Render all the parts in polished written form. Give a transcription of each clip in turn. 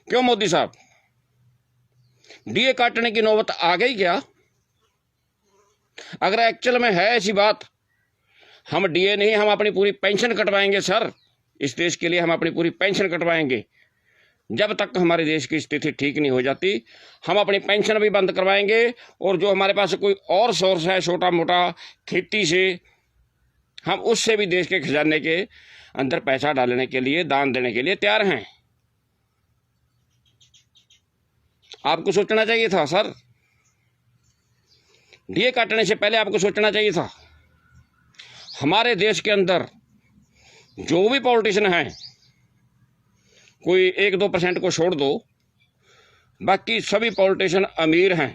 क्यों मोदी साहब, डीए काटने की नौबत आ गई क्या? अगर एक्चुअल में है ऐसी बात, हम डीए नहीं, हम अपनी पूरी पेंशन कटवाएंगे सर। इस देश के लिए हम अपनी पूरी पेंशन कटवाएंगे। जब तक हमारे देश की स्थिति ठीक नहीं हो जाती, हम अपनी पेंशन भी बंद करवाएंगे। और जो हमारे पास कोई और सोर्स है छोटा मोटा खेती से, हम उससे भी देश के खजाने के अंदर पैसा डालने के लिए, दान देने के लिए तैयार हैं। आपको सोचना चाहिए था सर, डीए काटने से पहले आपको सोचना चाहिए था। हमारे देश के अंदर जो भी पॉलिटिशियन हैं, कोई 1-2% को छोड़ दो, बाकी सभी पॉलिटिशियन अमीर हैं,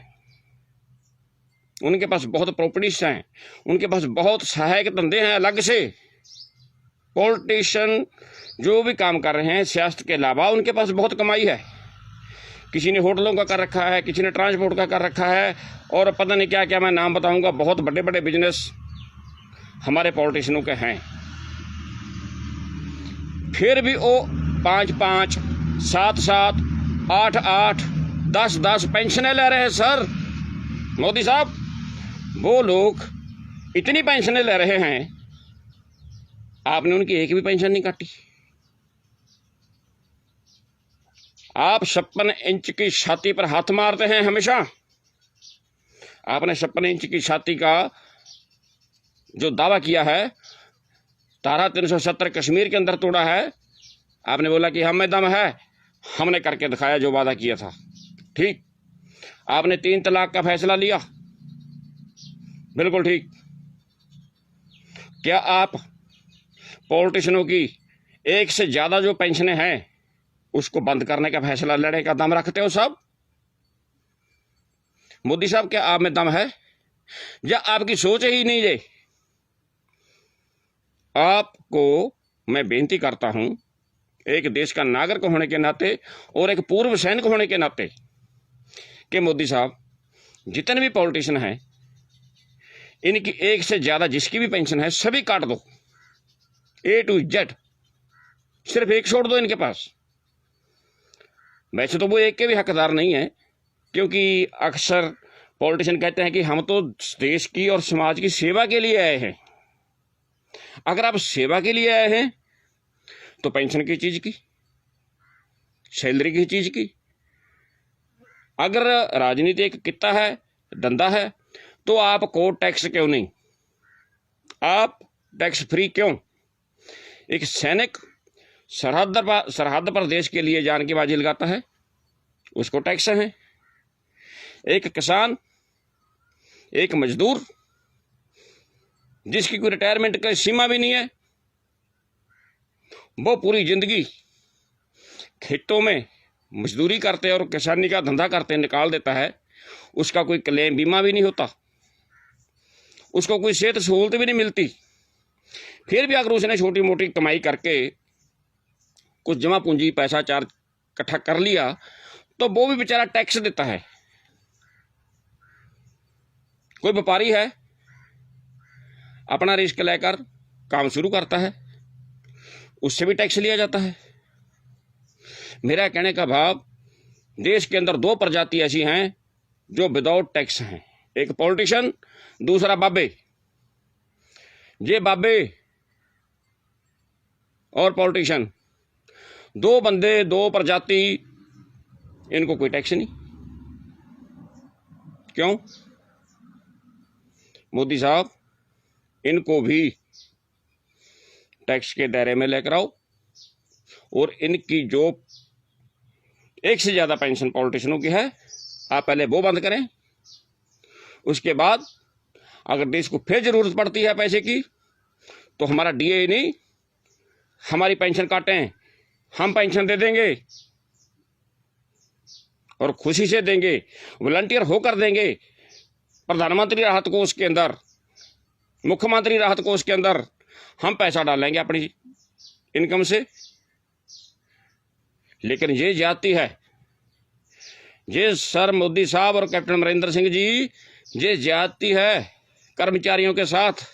उनके पास बहुत प्रॉपर्टीज हैं, उनके पास बहुत सहायक धंधे हैं अलग से। पॉलिटिशियन जो भी काम कर रहे हैं सियासत के अलावा, उनके पास बहुत कमाई है। किसी ने होटलों का कर रखा है, किसी ने ट्रांसपोर्ट का कर रखा है, और पता नहीं क्या क्या मैं नाम बताऊंगा, बहुत बड़े बड़े बिजनेस हमारे पॉलिटिशियनों के हैं। फिर भी वो 5-5, 7-7, 8-8, 10-10 पेंशनें ले रहे हैं सर। मोदी साहब, वो लोग इतनी पेंशनें ले रहे हैं, आपने उनकी एक भी पेंशन नहीं काटी। आप 56 इंच की छाती पर हाथ मारते हैं हमेशा। आपने 56 इंच की छाती का जो दावा किया है, धारा 370 कश्मीर के अंदर तोड़ा है। आपने बोला कि हमें दम है, हमने करके दिखाया जो वादा किया था। ठीक, आपने 3 तलाक का फैसला लिया, बिल्कुल ठीक। क्या आप पॉलिटिशियनों की एक से ज्यादा जो पेंशनें हैं उसको बंद करने का फैसला लेने का दम रखते हो साहब? मोदी साहब, क्या आप में दम है या आपकी सोच ही नहीं है? आपको मैं बेनती करता हूं, एक देश का नागरिक होने के नाते और एक पूर्व सैनिक होने के नाते, कि मोदी साहब, जितने भी पॉलिटिशियन हैं, इनकी एक से ज्यादा जिसकी भी पेंशन है सभी काट दो, A to Z। सिर्फ एक छोड़ दो इनके पास। वैसे तो वो एक के भी हकदार नहीं है, क्योंकि अक्सर पॉलिटिशियन कहते हैं कि हम तो देश की और समाज की सेवा के लिए आए हैं। अगर आप सेवा के लिए आए हैं तो पेंशन की चीज की, सैलरी की चीज की। अगर राजनीति एक कित्ता है, धंधा है, तो आपको टैक्स क्यों नहीं? आप टैक्स फ्री क्यों? एक सैनिक सरहद पर देश के लिए जान की बाजी लगाता है, उसको टैक्स है। एक किसान, एक मजदूर जिसकी कोई रिटायरमेंट की सीमा भी नहीं है, वो पूरी जिंदगी खेतों में मजदूरी करते और किसानी का धंधा करते निकाल देता है, उसका कोई क्लेम बीमा भी नहीं होता, उसको कोई सेहत सहूलत भी नहीं मिलती। फिर भी अगर उसने छोटी मोटी कमाई करके कुछ जमा पूंजी पैसा चार इकट्ठा कर लिया, तो वो भी बेचारा टैक्स देता है। कोई व्यापारी है, अपना रिस्क लेकर काम शुरू करता है, उससे भी टैक्स लिया जाता है। मेरा कहने का भाव, देश के अंदर 2 प्रजाति ऐसी हैं जो विदाउट टैक्स हैं, एक पॉलिटिशियन, दूसरा बाबे। ये बाबे और पॉलिटिशियन, 2 बंदे, 2 प्रजाति, इनको कोई टैक्स नहीं। क्यों? मोदी साहब, इनको भी टैक्स के दायरे में लेकर आओ, और इनकी जो एक से ज्यादा पेंशन पॉलिटिशियनों की है, आप पहले वो बंद करें। उसके बाद अगर देश को फिर जरूरत पड़ती है पैसे की, तो हमारा डीए नहीं, हमारी पेंशन काटें, हम पेंशन दे देंगे और खुशी से देंगे, वॉलंटियर होकर देंगे। प्रधानमंत्री राहत कोष के अंदर, मुख्यमंत्री राहत कोष के अंदर हम पैसा डालेंगे अपनी इनकम से। लेकिन ये जाती है, ये सर मोदी साहब और कैप्टन अमरिंदर सिंह जी, ये जाती है कर्मचारियों के साथ।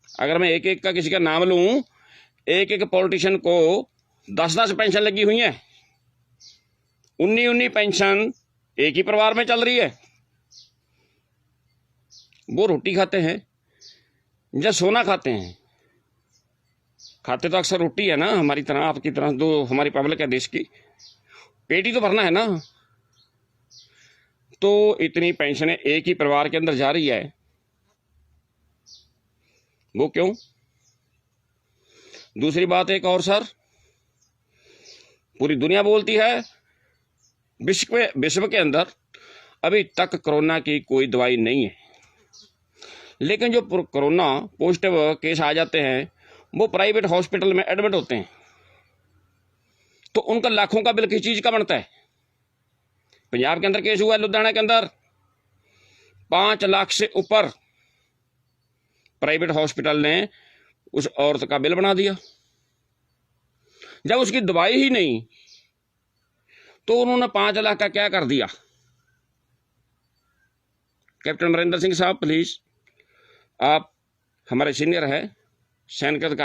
अगर मैं एक एक का किसी का नाम लूं, एक एक पॉलिटिशियन को 10-10 पेंशन लगी हुई है, 19 पेंशन एक ही परिवार में चल रही है। वो रोटी खाते हैं या सोना खाते हैं? खाते तो अक्सर रोटी है ना, हमारी तरह, आपकी तरह, जो हमारी पब्लिक है देश की। पेट ही तो भरना है ना। तो इतनी पेंशनें एक ही परिवार के अंदर जा रही है, वो क्यों? दूसरी बात एक और सर, पूरी दुनिया बोलती है विश्व के अंदर अभी तक कोरोना की कोई दवाई नहीं है, लेकिन जो कोरोना पॉजिटिव केस आ जाते हैं वो प्राइवेट हॉस्पिटल में एडमिट होते हैं, तो उनका लाखों का बिल किस चीज का बनता है? पंजाब के अंदर केस हुआ है, लुधियाना के अंदर 5 लाख से ऊपर प्राइवेट हॉस्पिटल ने उस औरत का बिल बना दिया। जब उसकी दवाई ही नहीं तो उन्होंने 5 लाख का क्या कर दिया? कैप्टन अमरिंदर सिंह साहब प्लीज, आप हमारे सीनियर है, सैनिक अधिकारी